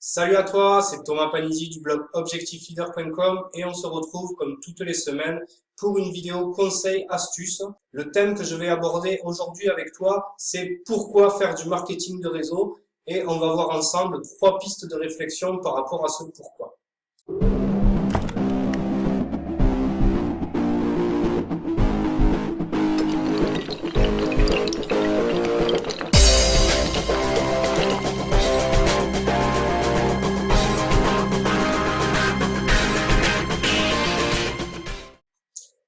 Salut à toi, c'est Thomas Panisi du blog objectifleader.com et on se retrouve comme toutes les semaines pour une vidéo conseil astuces. Le thème que je vais aborder aujourd'hui avec toi, c'est pourquoi faire du marketing de réseau et on va voir ensemble 3 pistes de réflexion par rapport à ce pourquoi.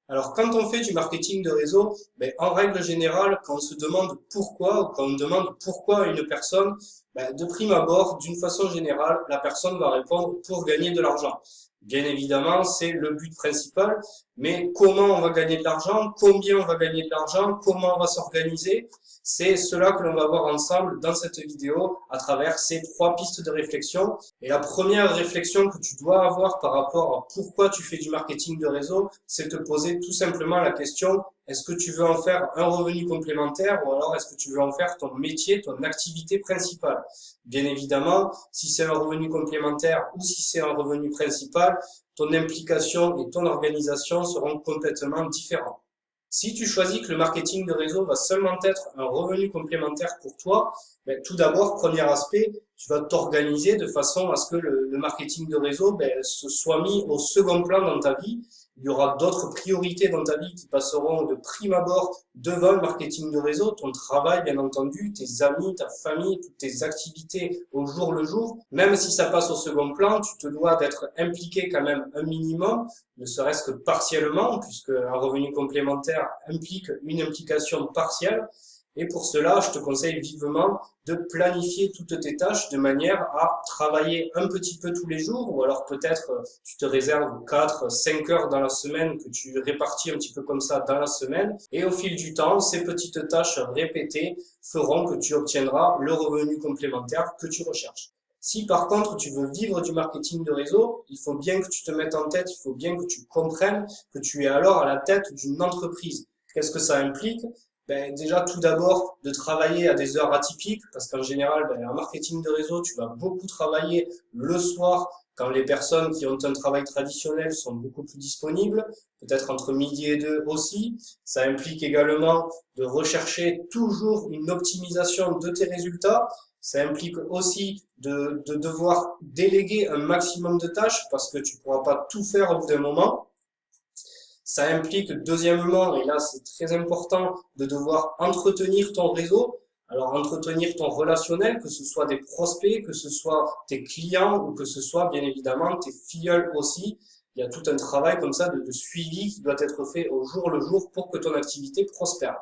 Alors, quand on fait du marketing de réseau, en règle générale, quand on se demande pourquoi ou quand on demande pourquoi à une personne, de prime abord, d'une façon générale, la personne va répondre pour gagner de l'argent. Bien évidemment, c'est le but principal, mais comment on va gagner de l'argent, combien on va gagner de l'argent, comment on va s'organiser, c'est cela que l'on va voir ensemble dans cette vidéo à travers ces 3 pistes de réflexion. Et la première réflexion que tu dois avoir par rapport à pourquoi tu fais du marketing de réseau, c'est te poser tout simplement la question, est-ce que tu veux en faire un revenu complémentaire ou alors est-ce que tu veux en faire ton métier, ton activité principale? Bien évidemment, si c'est un revenu complémentaire ou si c'est un revenu principal, ton implication et ton organisation seront complètement différentes. Si tu choisis que le marketing de réseau va seulement être un revenu complémentaire pour toi, tout d'abord, premier aspect, tu vas t'organiser de façon à ce que le marketing de réseau se soit mis au second plan dans ta vie. Il y aura d'autres priorités dans ta vie qui passeront de prime abord devant le marketing de réseau, ton travail bien entendu, tes amis, ta famille, toutes tes activités au jour le jour. Même si ça passe au second plan, tu te dois d'être impliqué quand même un minimum, ne serait-ce que partiellement, puisque un revenu complémentaire implique une implication partielle. Et pour cela, je te conseille vivement de planifier toutes tes tâches de manière à travailler un petit peu tous les jours, ou alors peut-être tu te réserves 4-5 heures dans la semaine que tu répartis un petit peu comme ça dans la semaine. Et au fil du temps, ces petites tâches répétées feront que tu obtiendras le revenu complémentaire que tu recherches. Si par contre tu veux vivre du marketing de réseau, il faut bien que tu te mettes en tête, il faut bien que tu comprennes que tu es alors à la tête d'une entreprise. Qu'est-ce que ça implique? Déjà, tout d'abord, de travailler à des heures atypiques, parce qu'en général, en marketing de réseau, tu vas beaucoup travailler le soir, quand les personnes qui ont un travail traditionnel sont beaucoup plus disponibles, peut-être entre midi et 2 aussi. Ça implique également de rechercher toujours une optimisation de tes résultats. Ça implique aussi de devoir déléguer un maximum de tâches, parce que tu pourras pas tout faire au bout d'un moment. Ça implique deuxièmement, et là c'est très important, de devoir entretenir ton réseau. Alors entretenir ton relationnel, que ce soit des prospects, que ce soit tes clients ou que ce soit bien évidemment tes filleuls aussi. Il y a tout un travail comme ça de suivi qui doit être fait au jour le jour pour que ton activité prospère.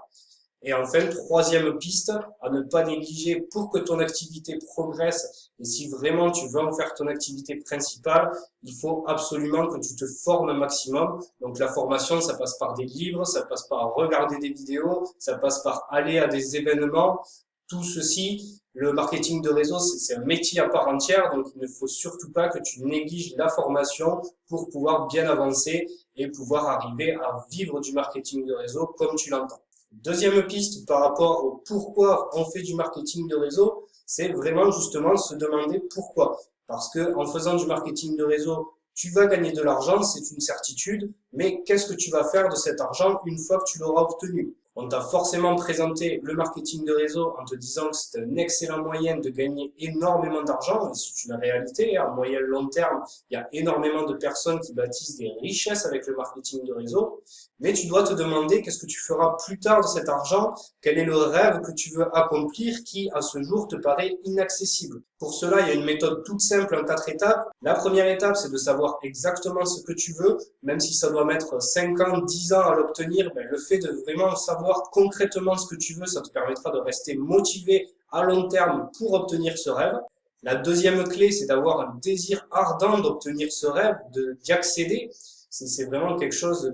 Et enfin, troisième piste à ne pas négliger pour que ton activité progresse et si vraiment tu veux en faire ton activité principale, il faut absolument que tu te formes un maximum. Donc la formation, ça passe par des livres, ça passe par regarder des vidéos, ça passe par aller à des événements. Tout ceci, le marketing de réseau, c'est un métier à part entière, donc il ne faut surtout pas que tu négliges la formation pour pouvoir bien avancer et pouvoir arriver à vivre du marketing de réseau comme tu l'entends. Deuxième piste par rapport au pourquoi on fait du marketing de réseau, c'est vraiment justement se demander pourquoi. Parce que en faisant du marketing de réseau, tu vas gagner de l'argent, c'est une certitude, mais qu'est-ce que tu vas faire de cet argent une fois que tu l'auras obtenu? On t'a forcément présenté le marketing de réseau en te disant que c'est un excellent moyen de gagner énormément d'argent, et c'est une réalité, à moyen long terme, il y a énormément de personnes qui bâtissent des richesses avec le marketing de réseau, mais tu dois te demander qu'est-ce que tu feras plus tard de cet argent, quel est le rêve que tu veux accomplir qui, à ce jour, te paraît inaccessible. Pour cela, il y a une méthode toute simple en 4 étapes. La première étape, c'est de savoir exactement ce que tu veux, même si ça doit mettre 5 ans, 10 ans à l'obtenir, le fait de vraiment savoir concrètement ce que tu veux, ça te permettra de rester motivé à long terme pour obtenir ce rêve. La deuxième clé, c'est d'avoir un désir ardent d'obtenir ce rêve, d'y accéder. C'est vraiment quelque chose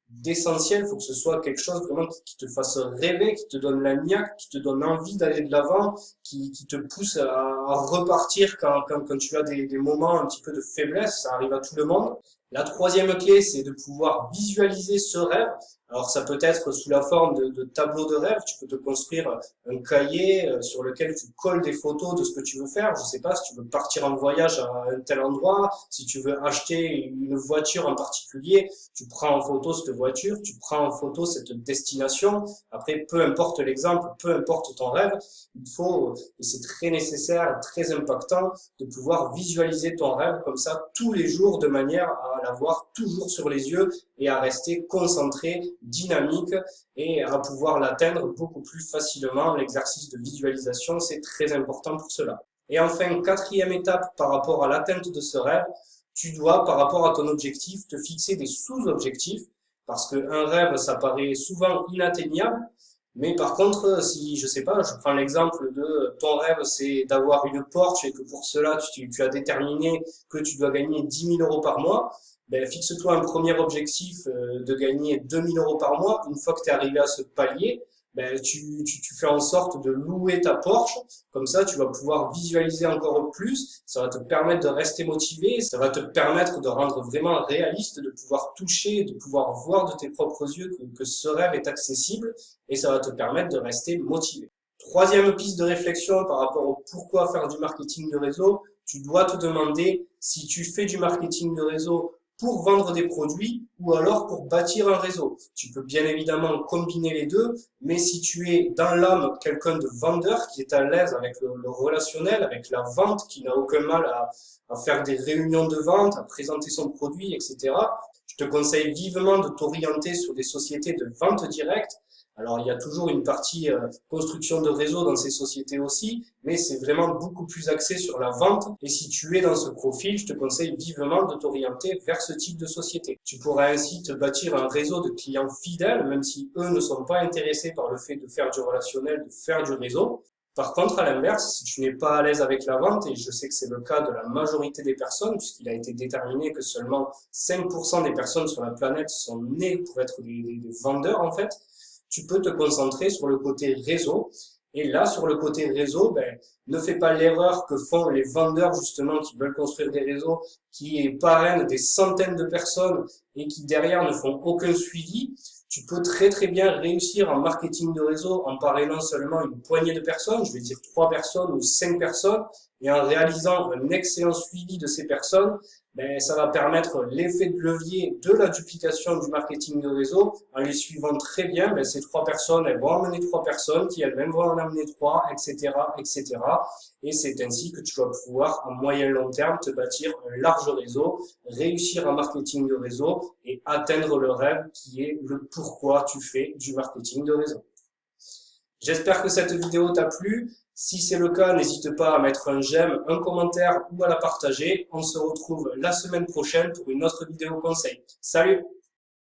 d'essentiel. Il faut que ce soit quelque chose vraiment qui te fasse rêver, qui te donne la niaque, qui te donne envie d'aller de l'avant, qui te pousse à repartir quand tu as des moments un petit peu de faiblesse. Ça arrive à tout le monde. La troisième clé, c'est de pouvoir visualiser ce rêve. Alors ça peut être sous la forme de tableaux de rêve. Tu peux te construire un cahier sur lequel tu colles des photos de ce que tu veux faire. Je sais pas, si tu veux partir en voyage à un tel endroit, si tu veux acheter une voiture en particulier, tu prends en photo cette voiture, tu prends en photo cette destination. Après, peu importe l'exemple, peu importe ton rêve, il faut, et c'est très nécessaire, très impactant, de pouvoir visualiser ton rêve comme ça tous les jours de manière à l'avoir toujours sur les yeux et à rester concentré, dynamique et à pouvoir l'atteindre beaucoup plus facilement. L'exercice de visualisation, c'est très important pour cela. Et enfin, quatrième étape par rapport à l'atteinte de ce rêve, tu dois, par rapport à ton objectif, te fixer des sous-objectifs parce qu'un rêve, ça paraît souvent inatteignable. Mais par contre, si, je sais pas, je prends l'exemple de ton rêve, c'est d'avoir une Porsche et que pour cela, tu as déterminé que tu dois gagner 10 000 euros par mois, ben, fixe-toi un premier objectif de gagner 2 000 euros par mois. Une fois que tu es arrivé à ce palier, ben, tu fais en sorte de louer ta Porsche. Comme ça, tu vas pouvoir visualiser encore plus. Ça va te permettre de rester motivé. Ça va te permettre de rendre vraiment réaliste, de pouvoir toucher, de pouvoir voir de tes propres yeux que ce rêve est accessible. Et ça va te permettre de rester motivé. Troisième piste de réflexion par rapport au pourquoi faire du marketing de réseau, tu dois te demander si tu fais du marketing de réseau pour vendre des produits ou alors pour bâtir un réseau. Tu peux bien évidemment combiner les deux, mais si tu es dans l'âme quelqu'un de vendeur qui est à l'aise avec le relationnel, avec la vente, qui n'a aucun mal à faire des réunions de vente, à présenter son produit, etc., je te conseille vivement de t'orienter sur des sociétés de vente directe. Alors, il y a toujours une partie construction de réseau dans ces sociétés aussi, mais c'est vraiment beaucoup plus axé sur la vente. Et si tu es dans ce profil, je te conseille vivement de t'orienter vers ce type de société. Tu pourras ainsi te bâtir un réseau de clients fidèles, même si eux ne sont pas intéressés par le fait de faire du relationnel, de faire du réseau. Par contre, à l'inverse, si tu n'es pas à l'aise avec la vente, et je sais que c'est le cas de la majorité des personnes, puisqu'il a été déterminé que seulement 5% des personnes sur la planète sont nées pour être des vendeurs en fait, tu peux te concentrer sur le côté réseau. Et là, sur le côté réseau, ben, ne fais pas l'erreur que font les vendeurs justement qui veulent construire des réseaux, qui parrainent des centaines de personnes et qui derrière ne font aucun suivi. Tu peux très très bien réussir en marketing de réseau en parrainant seulement une poignée de personnes, je vais dire 3 personnes ou 5 personnes, et en réalisant un excellent suivi de ces personnes, ben, ça va permettre l'effet de levier de la duplication du marketing de réseau. En les suivant très bien, ben, ces 3 personnes, elles vont amener 3 personnes qui elles-mêmes vont en amener 3, etc., etc. Et c'est ainsi que tu vas pouvoir, en moyen long terme, te bâtir un large réseau, réussir en marketing de réseau et atteindre le rêve qui est le pourquoi tu fais du marketing de réseau. J'espère que cette vidéo t'a plu. Si c'est le cas, n'hésite pas à mettre un j'aime, un commentaire ou à la partager. On se retrouve la semaine prochaine pour une autre vidéo conseil. Salut!